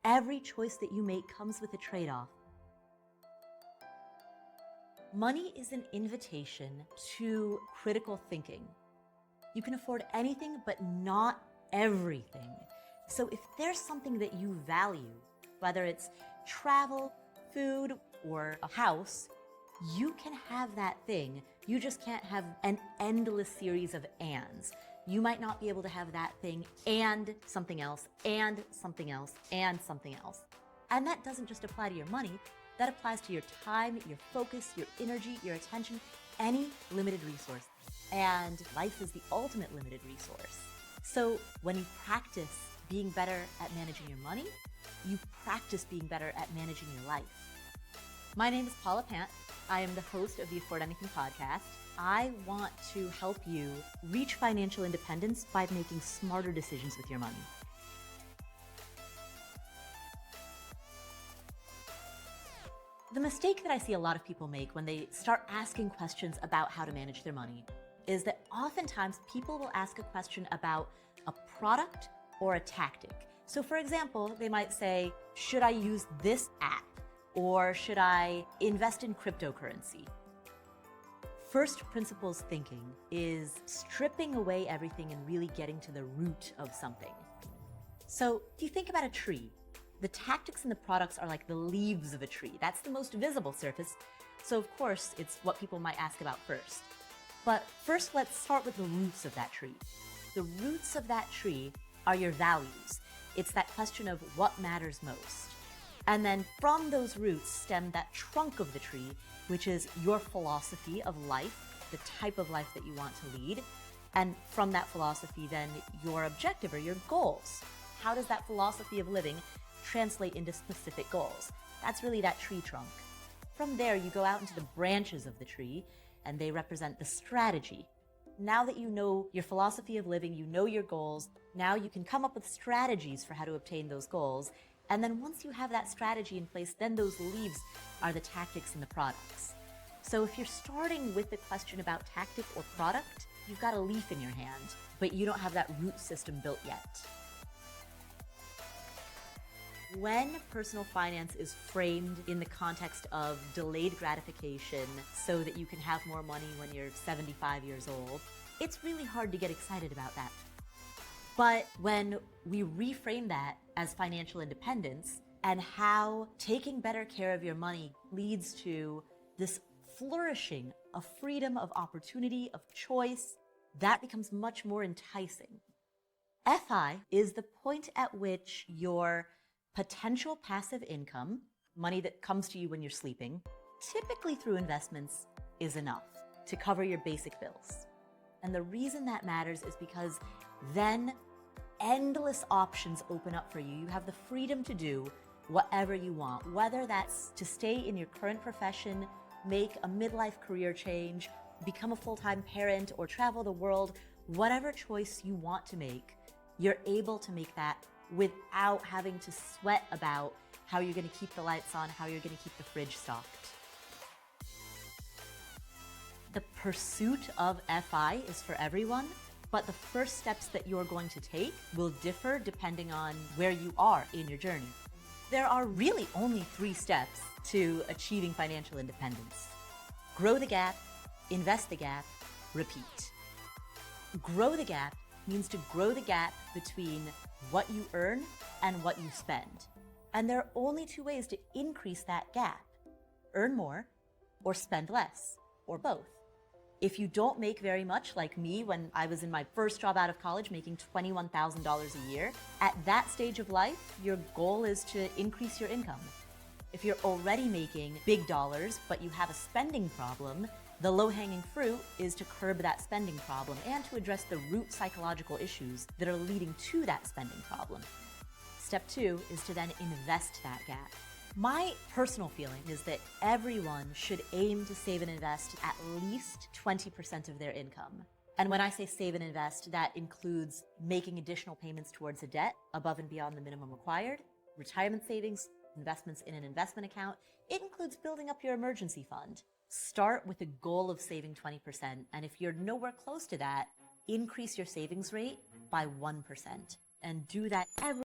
Every choice that you make comes with a trade-off. Money is an invitation to critical thinking. You can afford anything, but not everything. So if there's something that you value, whether it's travel, food, or a house, you can have that thing. You just can't have an endless series of ands. You might not be able to have that thing and something else, and something else, and something else. And that doesn't just apply to your money, that applies to your time, your focus, your energy, your attention, any limited resource. And life is the ultimate limited resource. So when you practice being better at managing your money, you practice being better at managing your life. My name is Paula Pant. I am the host of the Afford Anything podcast. I want to help you reach financial independence by making smarter decisions with your money. The mistake that I see a lot of people make when they start asking questions about how to manage their money is that oftentimes people will ask a question about a product or a tactic. So for example, they might say, should I use this app? Or should I invest in cryptocurrency? First principles thinking is stripping away everything and really getting to the root of something. So if you think about a tree, the tactics and the products are like the leaves of a tree. That's the most visible surface. So of course, it's what people might ask about first. But first, let's start with the roots of that tree. The roots of that tree are your values. It's that question of what matters most. And then from those roots stem that trunk of the tree, which is your philosophy of life, the type of life that you want to lead. And from that philosophy, then your objective or your goals. How does that philosophy of living translate into specific goals? That's really that tree trunk. From there, you go out into the branches of the tree, and they represent the strategy. Now that you know your philosophy of living, you know your goals, now you can come up with strategies for how to obtain those goals. And then once you have that strategy in place, then those leaves are the tactics and the products. So if you're starting with the question about tactic or product, you've got a leaf in your hand, but you don't have that root system built yet. When personal finance is framed in the context of delayed gratification so that you can have more money when you're 75 years old, it's really hard to get excited about that. But when we reframe that as financial independence and how taking better care of your money leads to this flourishing of freedom, of opportunity, of choice, that becomes much more enticing. FI is the point at which your potential passive income, money that comes to you when you're sleeping, typically through investments, is enough to cover your basic bills. And the reason that matters is because then endless options open up for you. You have the freedom to do whatever you want, whether that's to stay in your current profession, make a midlife career change, become a full-time parent, or travel the world. Whatever choice you want to make, you're able to make that without having to sweat about how you're going to keep the lights on, how you're going to keep the fridge stocked. The pursuit of FI is for everyone, but the first steps that you're going to take will differ depending on where you are in your journey. There are really only 3 steps to achieving financial independence. Grow the gap, invest the gap, repeat. Grow the gap means to grow the gap between what you earn and what you spend. And there are only 2 ways to increase that gap: earn more or spend less, or both. If you don't make very much, like me when I was in my first job out of college making $21,000 a year, at that stage of life, your goal is to increase your income. If you're already making big dollars, but you have a spending problem, the low-hanging fruit is to curb that spending problem and to address the root psychological issues that are leading to that spending problem. Step 2 is to then invest that gap. My personal feeling is that everyone should aim to save and invest at least 20% of their income. And when I say save and invest, that includes making additional payments towards a debt above and beyond the minimum required, retirement savings, investments in an investment account. It includes building up your emergency fund. Start with a goal of saving 20%, and if you're nowhere close to that, increase your savings rate by 1%. And do that every